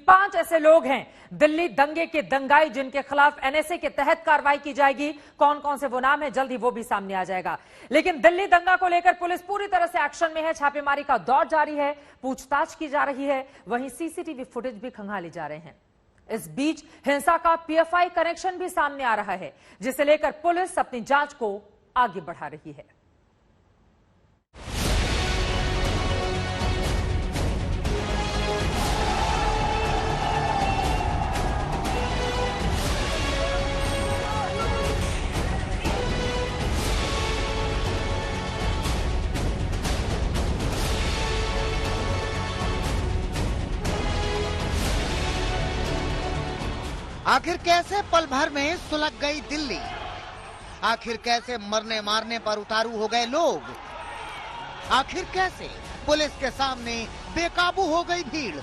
5 ऐसे लोग हैं दिल्ली दंगे के दंगाई जिनके खिलाफ एनएसए के तहत कार्रवाई की जाएगी। कौन कौन से वो नाम है, जल्द ही वो भी सामने आ जाएगा। लेकिन दिल्ली दंगा को लेकर पुलिस पूरी तरह से एक्शन में है। छापेमारी का दौर जारी है, पूछताछ की जा रही है, वहीं सीसीटीवी फुटेज भी खंगाले जा रहे हैं। इस बीच हिंसा का पीएफआई कनेक्शन भी सामने आ रहा है, जिसे लेकर पुलिस अपनी जांच को आगे बढ़ा रही है। आखिर कैसे पल भर में सुलग गई दिल्ली? आखिर कैसे मरने मारने पर उतारू हो गए लोग? आखिर कैसे पुलिस के सामने बेकाबू हो गई भीड़?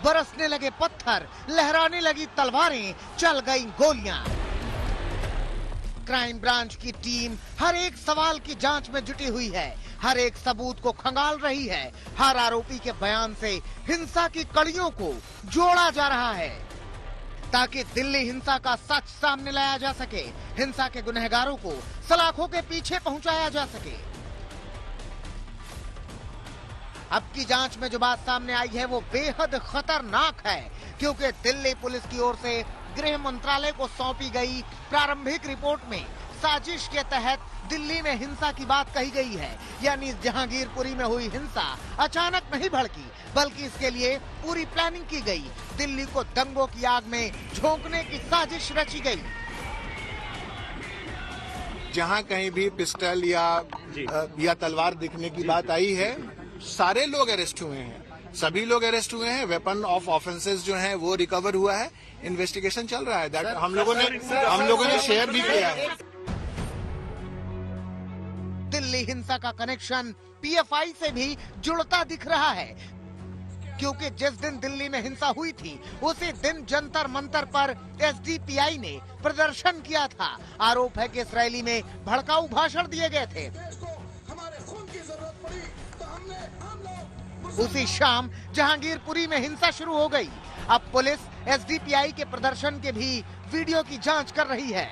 बरसने लगे पत्थर, लहराने लगी तलवारें, चल गई गोलियां। क्राइम ब्रांच की टीम हर एक सवाल की जांच में जुटी हुई है, हर एक सबूत को खंगाल रही है, हर आरोपी के बयान से हिंसा की कड़ियों को जोड़ा जा रहा है ताकि दिल्ली हिंसा का सच सामने लाया जा सके, हिंसा के गुनहगारों को सलाखों के पीछे पहुंचाया जा सके। अब की जांच में जो बात सामने आई है वो बेहद खतरनाक है, क्योंकि दिल्ली पुलिस की ओर से गृह मंत्रालय को सौंपी गई प्रारंभिक रिपोर्ट में साजिश के तहत दिल्ली में हिंसा की बात कही गई है। यानी जहांगीरपुरी में हुई हिंसा अचानक नहीं भड़की, बल्कि इसके लिए पूरी प्लानिंग की गई। दिल्ली को दंगों की आग में झोंकने की साजिश रची गई। जहां कहीं भी पिस्टल या तलवार दिखने की बात आई है, सारे लोग अरेस्ट हुए हैं, सभी लोग अरेस्ट हुए हैं। वेपन ऑफ ऑफेंसेस जो हैं वो रिकवर हुआ है, इन्वेस्टिगेशन चल रहा है। दैट हम लोगों ने शेयर भी किया है। दिल्ली हिंसा का कनेक्शन पीएफआई से भी जुड़ता दिख रहा है, क्योंकि जिस दिन दिल्ली में हिंसा हुई थी उसी दिन जंतर मंतर पर एसडीपीआई ने प्रदर्शन किया था। आरोप है कि इस रैली में भड़काऊ भाषण दिए गए थे। उसी शाम जहांगीरपुरी में हिंसा शुरू हो गई। अब पुलिस एसडीपीआई के प्रदर्शन के भी वीडियो की जांच कर रही है।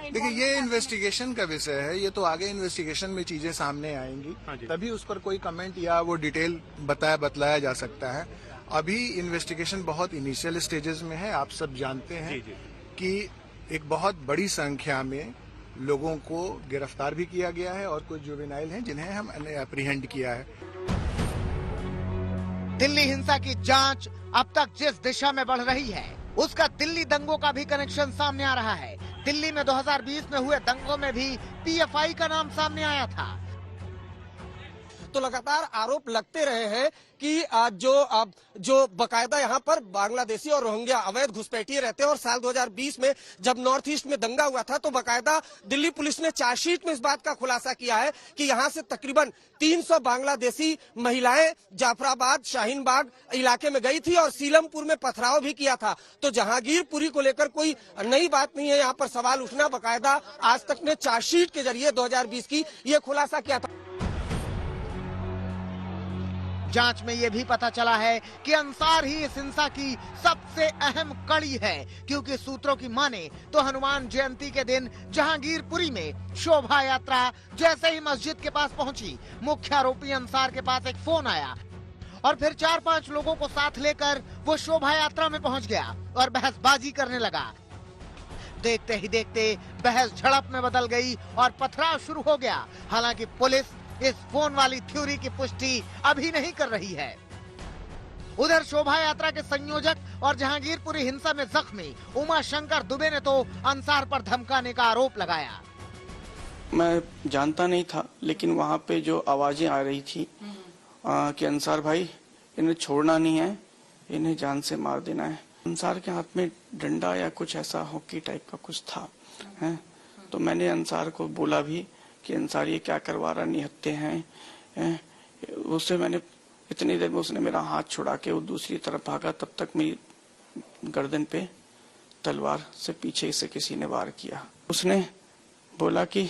देखिए, ये इन्वेस्टिगेशन का विषय है, ये तो आगे इन्वेस्टिगेशन में चीजें सामने आएंगी, तभी उस पर कोई कमेंट या वो डिटेल बतलाया जा सकता है। अभी इन्वेस्टिगेशन बहुत इनिशियल स्टेजेस में है। आप सब जानते हैं कि एक बहुत बड़ी संख्या में लोगों को गिरफ्तार भी किया गया है और कुछ जुवेनाइल हैं जिन्हें हम अप्रीहेंड किया है। दिल्ली हिंसा की जांच अब तक जिस दिशा में बढ़ रही है, उसका दिल्ली दंगों का भी कनेक्शन सामने आ रहा है। दिल्ली में 2020 में हुए दंगों में भी पीएफआई का नाम सामने आया था। तो लगातार आरोप लगते रहे हैं कि जो बकायदा यहाँ पर बांग्लादेशी और रोहिंग्या अवैध घुसपैठिए रहते हैं। और साल 2020 में जब नॉर्थ ईस्ट में दंगा हुआ था तो बकायदा दिल्ली पुलिस ने चार्जशीट में इस बात का खुलासा किया है कि यहाँ से तकरीबन 300 बांग्लादेशी महिलाएं जाफराबाद, शाहीन बाग इलाके में गई थी और सीलमपुर में पथराव भी किया था। तो जहांगीरपुरी को लेकर कोई नई बात नहीं है, यहाँ पर सवाल उठना। बकायदा आज तक ने चार्जशीट के जरिए 2020 की ये खुलासा किया था। जांच में यह भी पता चला है कि अंसार ही इस हिंसा की सबसे अहम कड़ी है, क्योंकि सूत्रों की माने तो हनुमान जयंती के दिन जहांगीरपुरी में शोभा यात्रा जैसे ही मस्जिद के पास पहुंची, मुख्य आरोपी अंसार के पास एक फोन आया और फिर 4-5 लोगों को साथ लेकर वो शोभा यात्रा में पहुंच गया और बहसबाजी करने लगा। देखते ही देखते बहस झड़प में बदल गई और पथराव शुरू हो गया। हालांकि पुलिस इस फोन वाली थ्योरी की पुष्टि अभी नहीं कर रही है। उधर शोभा यात्रा के संयोजक और जहांगीरपुरी हिंसा में जख्मी उमा शंकर दुबे ने तो अंसार पर धमकाने का आरोप लगाया। मैं जानता नहीं था, लेकिन वहाँ पे जो आवाजें आ रही थी कि अंसार भाई इन्हें छोड़ना नहीं है, इन्हें जान से मार देना है। अंसार के हाथ में डंडा या कुछ ऐसा हॉकी टाइप का कुछ था है। तो मैंने अंसार को बोला भी कि अंसार ये क्या करवा रहा, निहत्ते हैं। उससे मैंने इतनी देर में उसने मेरा हाथ छुड़ा के वो दूसरी तरफ भागा, तब तक मेरी गर्दन पे तलवार से पीछे से किसी ने वार किया। उसने बोला कि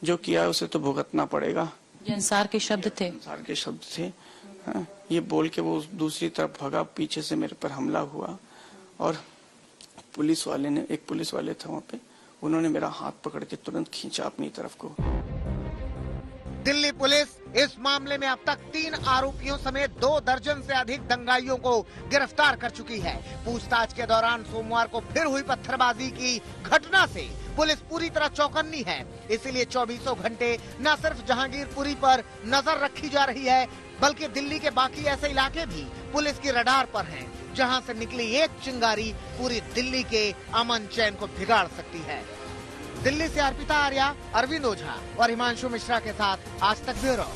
जो किया है उसे तो भुगतना पड़ेगा। ये अंसार के शब्द थे। अंसार के शब्द थे। हाँ, ये बोल के वो दूसरी तरफ भगा, पीछे से मेरे पर हमला हुआ और पुलिस वाले ने, एक पुलिस वाले थे वहाँ पे, उन्होंने मेरा हाथ पकड़ के तुरंत खींचा अपनी तरफ को। दिल्ली पुलिस इस मामले में अब तक 3 आरोपियों समेत 2 दर्जन से अधिक दंगाइयों को गिरफ्तार कर चुकी है। पूछताछ के दौरान सोमवार को फिर हुई पत्थरबाजी की घटना से पुलिस पूरी तरह चौकन्नी है। इसीलिए 24 घंटे न सिर्फ जहांगीरपुरी पर नजर रखी जा रही है, बल्कि दिल्ली के बाकी ऐसे इलाके भी पुलिस की रडार पर हैं, जहां से निकली एक चिंगारी पूरी दिल्ली के अमन चैन को बिगाड़ सकती है। दिल्ली से अर्पिता आर्या, अरविंद ओझा और हिमांशु मिश्रा के साथ आज तक ब्यूरो।